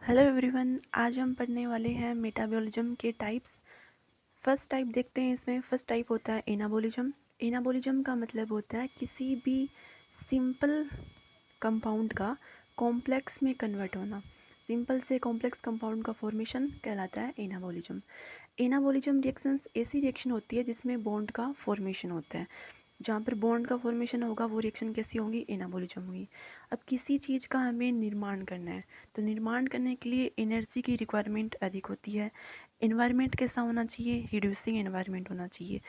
Hello everyone, आज हम पढ़ने वाले हैं मेटाबॉलिज्म के टाइप्स। फर्स्ट टाइप देखते हैं। इसमें फर्स्ट टाइप होता है एनाबॉलिज्म। एनाबॉलिज्म का मतलब होता है किसी भी सिंपल कंपाउंड का कॉम्प्लेक्स में कन्वर्ट होना। सिंपल से कॉम्प्लेक्स कंपाउंड का फॉर्मेशन कहलाता है एनाबॉलिज्म। एनाबॉलिज्म रिएक्शंस ऐसी रिएक्शन होती है जिसमें बॉन्ड का फॉर्मेशन होता है। जहाँ पर बॉन्ड का फॉर्मेशन होगा वो रिएक्शन कैसी होगी? एनाबॉलिज्म होगी। अब किसी चीज़ का हमें निर्माण करना है तो निर्माण करने के लिए एनर्जी की रिक्वायरमेंट अधिक होती है। एनवायरनमेंट कैसा होना चाहिए? रिड्यूसिंग एनवायरनमेंट होना चाहिए।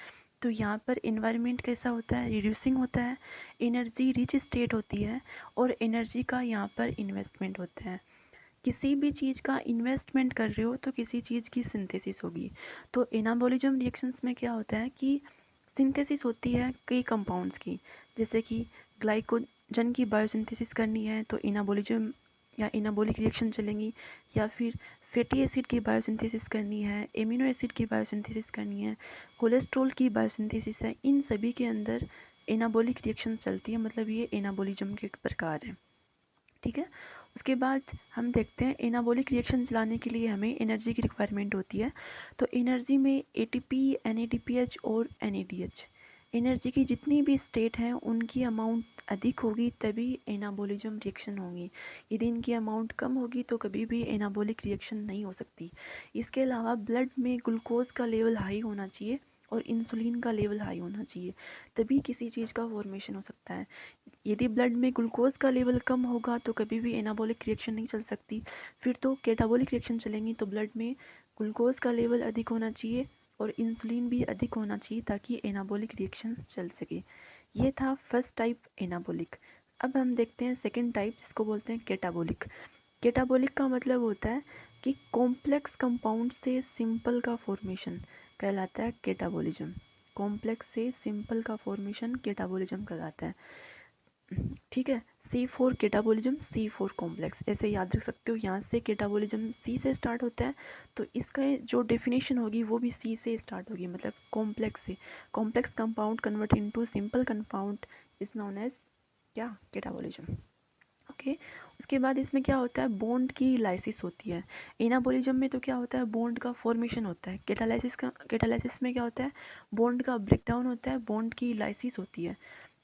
तो यहाँ पर एनवायरनमेंट कैसा होता है? रिड्यूसिंग होता है, एनर्जी रिच स्टेट होती है और एनर्जी का यहाँ पर इन्वेस्टमेंट होता है। किसी भी चीज़ का इन्वेस्टमेंट कर रहे हो तो किसी चीज़ की सिंथेसिस होगी। तो एनाबॉलिज्म रिएक्शंस में क्या होता है कि सिंथेसिस होती है कई कंपाउंड्स की। जैसे कि ग्लाइकोजन की बायोसिंथेसिस करनी है तो एनाबॉलिज्म या एनाबॉलिक रिएक्शन चलेंगी, या फिर फैटी एसिड की बायोसिंथेसिस करनी है, एमिनो एसिड की बायोसिंथेसिस करनी है, कोलेस्ट्रॉल की बायोसिंथेसिस है, इन सभी के अंदर एनाबॉलिक रिएक्शन चलती है। मतलब ये एनाबॉलिज्म के प्रकार है। ठीक है। उसके बाद हम देखते हैं एनाबॉलिक रिएक्शन चलाने के लिए हमें एनर्जी की रिक्वायरमेंट होती है। तो एनर्जी में एटीपी, एनएडीपीएच और एनएडीएच, एनर्जी की जितनी भी स्टेट हैं उनकी अमाउंट अधिक होगी तभी एनाबॉलिज्म रिएक्शन होगी। यदि इनकी अमाउंट कम होगी तो कभी भी एनाबॉलिक रिएक्शन नहीं हो सकती। इसके अलावा ब्लड में ग्लूकोज का लेवल हाई होना चाहिए और इंसुलिन का लेवल हाई होना चाहिए, तभी किसी चीज़ का फॉर्मेशन हो सकता है। यदि ब्लड में ग्लूकोज का लेवल कम होगा तो कभी भी एनाबॉलिक रिएक्शन नहीं चल सकती। फिर तो कैटाबॉलिक रिएक्शन चलेंगी। तो ब्लड में ग्लूकोज का लेवल अधिक होना चाहिए और इंसुलिन भी अधिक होना चाहिए ताकि एनाबॉलिक रिएक्शन चल सके। ये था फर्स्ट टाइप एनाबॉलिक। अब हम देखते हैं सेकेंड टाइप, जिसको बोलते हैं कैटाबॉलिक। कैटाबॉलिक का मतलब होता है कि कॉम्प्लेक्स कंपाउंड से सिंपल का फॉर्मेशन कहलाता है कैटाबॉलिज्म। कॉम्प्लेक्स से सिंपल का फॉर्मेशन कैटाबॉलिज्म कहलाता है। ठीक है। C4 कैटाबॉलिज्म, C4 कॉम्प्लेक्स, ऐसे याद रख सकते हो। यहाँ से कैटाबॉलिज्म C से स्टार्ट होता है तो इसका जो डेफिनेशन होगी वो भी C से स्टार्ट होगी, मतलब कॉम्प्लेक्स से। Complex compound convert into simple compound is known as क्या? कैटाबॉलिज्म। ओके। उसके बाद इसमें क्या होता है? बॉन्ड की लाइसिस होती है। एनाबॉलिज्म में तो क्या होता है? बॉन्ड का फॉर्मेशन होता है। कैटालाइसिस में क्या होता है? बॉन्ड का ब्रेकडाउन होता है, बॉन्ड की लाइसिस होती है।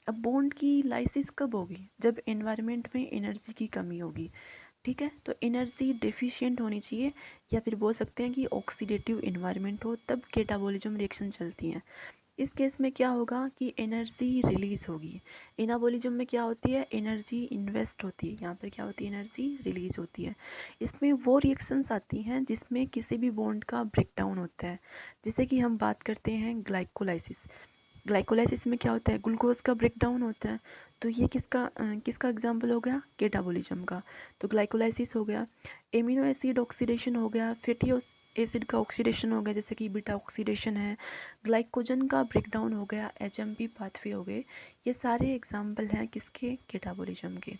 अब बॉन्ड की लाइसिस कब होगी? जब एनवायरनमेंट में एनर्जी की कमी होगी। ठीक है। तो एनर्जी डेफिशिएंट होनी चाहिए, या फिर बोल सकते हैं कि ऑक्सीडेटिव एनवायरनमेंट हो, तब कैटाबॉलिज्म रिएक्शन चलती है। इस केस में क्या होगा कि एनर्जी रिलीज होगी। एनाबॉलिज्म में क्या होती है? एनर्जी इन्वेस्ट होती है। यहाँ पर क्या होती है? एनर्जी रिलीज होती है। इसमें वो रिएक्शंस आती हैं जिसमें किसी भी बॉन्ड का ब्रेकडाउन होता है। जैसे कि हम बात करते हैं ग्लाइकोलाइसिस। ग्लाइकोलाइसिस में क्या होता है? ग्लूकोज का ब्रेकडाउन होता है। तो ये किसका एग्जाम्पल हो गया? कैटाबॉलिज्म का। तो ग्लाइकोलाइसिस हो गया। एमिनो एसिड ऑक्सीडेशन हो गया, फैटी एसिड का ऑक्सीडेशन हो गया, जैसे कि बीटा ऑक्सीडेशन है। ग्लाइकोजन का ब्रेकडाउन हो गया, एचएमपी पाथवे हो गए। ये सारे एग्जाम्पल हैं किसके? कैटाबॉलिज्म के।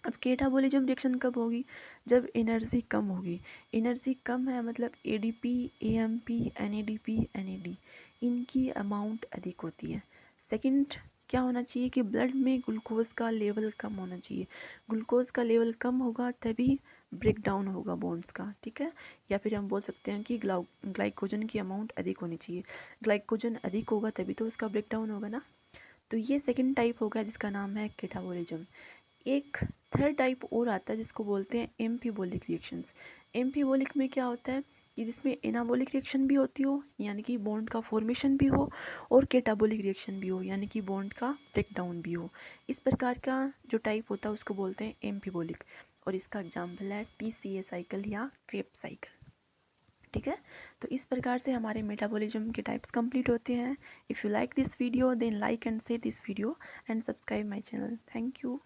अब कैटाबॉलिज्म रिएक्शन कब होगी? जब एनर्जी कम होगी। एनर्जी कम है मतलब एडीपी, एएमपी, एनएडीपी, एनएडी, इनकी अमाउंट अधिक होती है। सेकंड क्या होना चाहिए कि ब्लड में ग्लूकोज का लेवल कम होना चाहिए। ग्लूकोज का लेवल कम होगा तभी ब्रेक डाउन होगा बॉन्ड्स का। ठीक है। या फिर हम बोल सकते हैं कि ग्लाइकोजन की अमाउंट अधिक होनी चाहिए। ग्लाइकोजन अधिक होगा तभी तो उसका ब्रेक डाउन होगा ना। तो ये सेकंड टाइप होगा जिसका नाम है कैटाबॉलिज्म। एक थर्ड टाइप और आता है जिसको बोलते हैं एम्फीबोलिक रिएक्शंस। एम्फीबोलिक में क्या होता है कि जिसमें एनाबॉलिक रिएक्शन भी होती हो, यानी कि बॉन्ड का फॉर्मेशन भी हो, और कैटाबॉलिक रिएक्शन भी हो, यानी कि बॉन्ड का ब्रेकडाउन भी हो। इस प्रकार का जो टाइप होता है उसको बोलते हैं एम्फीबोलिक, और इसका एग्जाम्पल है TCA साइकिल या क्रेब्स साइकिल। ठीक है। तो इस प्रकार से हमारे मेटाबॉलिज्म के टाइप्स कंप्लीट होते हैं। If you like this video then like and share this video and subscribe my channel. Thank you.